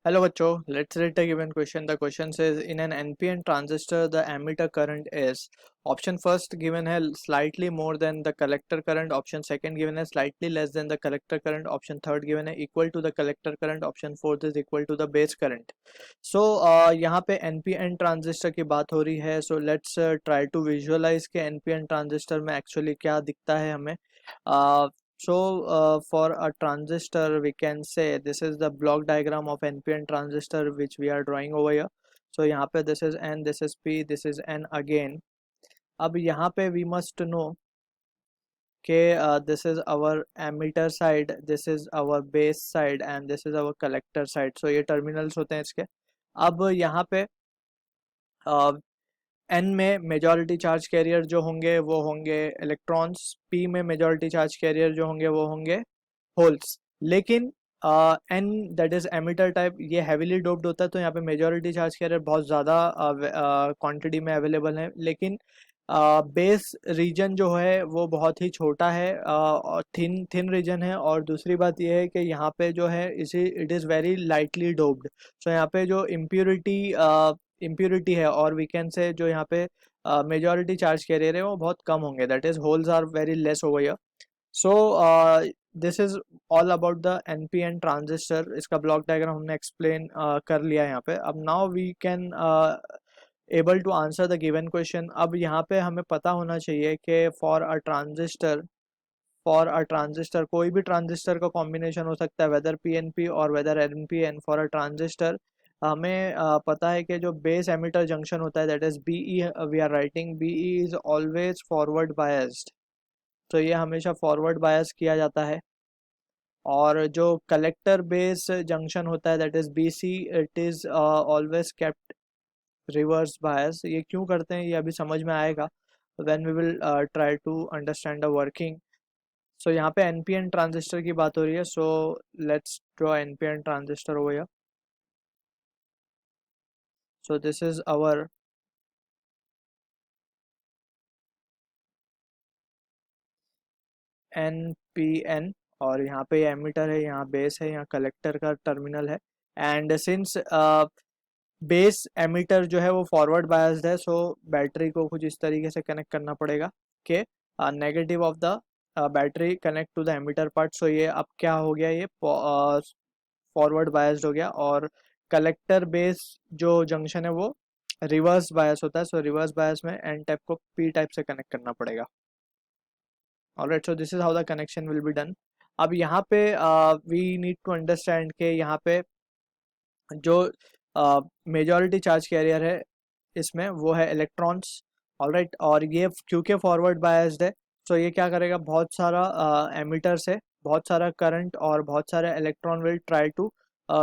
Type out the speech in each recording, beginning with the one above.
Hello बच्चों, let's read the given question. The question says in an NPN transistor the emitter current is option first given है slightly more than the collector current, option second given है slightly less than the collector current, option third given है equal to the collector current, option fourth is equal to the base current. So यहाँ पे NPN transistor की बात हो रही है. So let's try to visualize के NPN transistor में actually क्या दिखता है हमें. For a transistor, we can say this is the block diagram of NPN transistor which we are drawing over here. So यहाँ पे this is N, this is P, this is N again. अब यहाँ पे we must know कि this is our emitter side, this is our base side and this is our collector side. So ये terminals होते हैं इसके. अब यहाँ पे एन में मेजॉरिटी चार्ज कैरियर जो होंगे वो होंगे इलेक्ट्रॉन्स, पी में मेजॉरिटी चार्ज कैरियर जो होंगे वो होंगे होल्स. लेकिन N that is emitter type ये हैवीली डोप्ड होता है, तो यहाँ पे मेजॉरिटी चार्ज कैरियर बहुत ज़्यादा क्वांटिटी में अवेलेबल है. लेकिन बेस रीजन जो है वो बहुत ही छोटा है और थिन थिन रीजन है. और दूसरी बात ये है कि यहाँ पे जो है इसी it is very lightly doped. So यहाँ पे जो इम्प्योरिटी है और वी कैन से जो यहाँ पे मेजॉरिटी चार्ज कैरियर है वो बहुत कम होंगे, that is holes are very less over here. So this is all about the NPN transistor. इसका ब्लॉक डायग्राम हमने एक्सप्लेन कर लिया यहाँ पे. अब now we can able to answer the given question. अब यहाँ पे हमें पता होना चाहिए कि फॉर अ ट्रांजिस्टर कोई भी ट्रांजिस्टर का कॉम्बिनेशन हो सकता है, वेदर पीएनपी और whether NPN. For a transistor हमें पता है कि जो बेस एमिटर जंक्शन होता है that is BE, we are writing BE is always forward biased. तो ये हमेशा फॉरवर्ड बायस किया जाता है. और जो कलेक्टर बेस जंक्शन होता है that is BC, it is always kept reverse bias. ये क्यों करते हैं ये अभी समझ में आएगा when we will try to understand the working. So यहाँ पे एनपीएन ट्रांजिस्टर की बात हो रही है. So let's draw NPN transistor over here. So this is our NPN और यहाँ पे एमिटर है, यहाँ बेस है, यहाँ कलेक्टर का टर्मिनल है. एंड सिंस बेस एमिटर जो है वो फॉरवर्ड बायस्ड है, सो बैटरी को कुछ इस तरीके से कनेक्ट करना पड़ेगा कि negative of the battery connect to the emitter part. So ये अब क्या हो गया, ये फॉरवर्ड बायस्ड हो गया. और कलेक्टर बेस जो जंक्शन है वो रिवर्स बायस होता है. सो रिवर्स बायस में एन टाइप को पी टाइप से कनेक्ट करना पड़ेगा. Alright, so this is how the connection will be done. अब यहाँ पे वी नीड टू अंडरस्टैंड के यहाँ पे जो मेजॉरिटी चार्ज कैरियर है इसमें वो है इलेक्ट्रॉन्स. ऑलराइट, और ये क्योंकि फॉरवर्ड बायस्ड है तो ये क्या करेगा, बहुत सारा एमिटर से बहुत सारा करंट और बहुत सारे electron will try to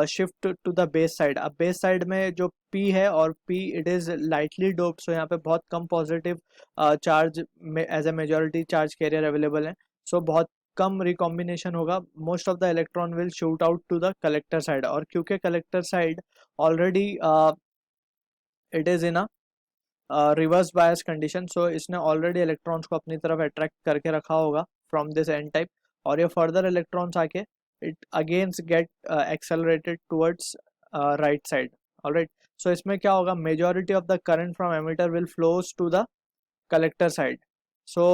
shift to the base side. अब बेस साइड में जो P है और P it is lightly doped, so यहाँ पे बहुत कम पॉजिटिव चार्ज में as a majority charge carrier available है. सो बहुत कम रिकॉम्बिनेशन होगा. Most of the electron will shoot out to the collector side. और क्योंकि collector side already it is in a reverse bias condition, सो इसने already electrons को अपनी तरफ अट्रैक्ट करके रखा होगा फ्रॉम दिस एन टाइप. और ये फर्दर इलेक्ट्रॉन्स आके it again get accelerated towards right side. Alright, so इसमें क्या होगा, majority of the current from emitter will flows to the collector side. So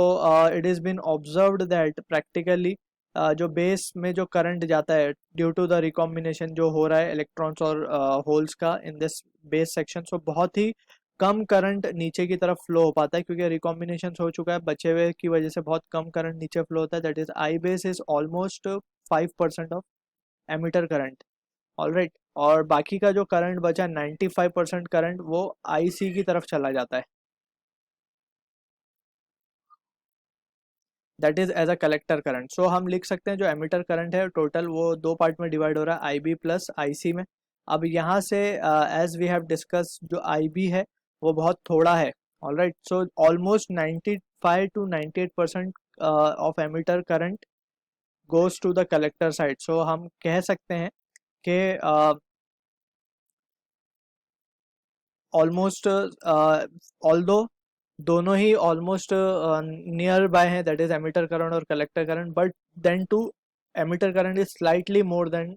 it is been observed that practically जो base में जो current जाता है due to the recombination जो हो रहा है इलेक्ट्रॉन्स और होल्स का इन दिस बेस सेक्शन, सो बहुत ही कम करंट नीचे की तरफ फ्लो हो पाता है क्योंकि रिकॉम्बिनेशन हो चुका है. बचे हुए की वजह से बहुत कम करंट नीचे फ्लो होता है. That is I base is almost 5% of emitter current. Alright, और बाकी का जो करंट बचा 95% करंट वो IC की तरफ चला जाता है. That is as a collector current. So हम लिख सकते हैं जो एमिटर करंट है टोटल वो दो पार्ट में डिवाइड हो रहा है, IB प्लस IC में. अब यहाँ से एज वी हैव डिस्कस जो IB है वो बहुत थोड़ा है. Alright, so almost 95 to 98% of emitter current goes to the collector side. So हम कह सकते हैं कि ऑलमोस्ट ऑल्दो दोनों ही ऑलमोस्ट नियर बाय हैं, दैट इज एमिटर करंट और collector current, but then too emitter current is slightly more than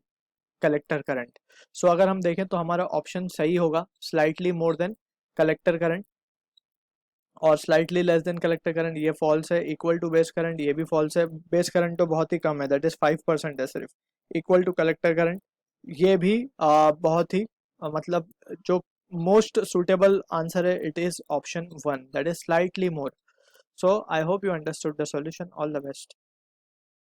collector current. So अगर हम देखें तो हमारा ऑप्शन सही होगा, slightly more than collector current, और slightly less than collector current ये फॉल्स है। इक्वल टू बेस करंट ये भी फॉल्स है। बेस करंट तो बहुत ही कम है, दैट इज 5% है सिर्फ। इक्वल टू कलेक्टर करंट ये भी बहुत ही मतलब जो मोस्ट सुटेबल आंसर है, it is option 1, that is slightly more. So I hope you understood the solution. All the best.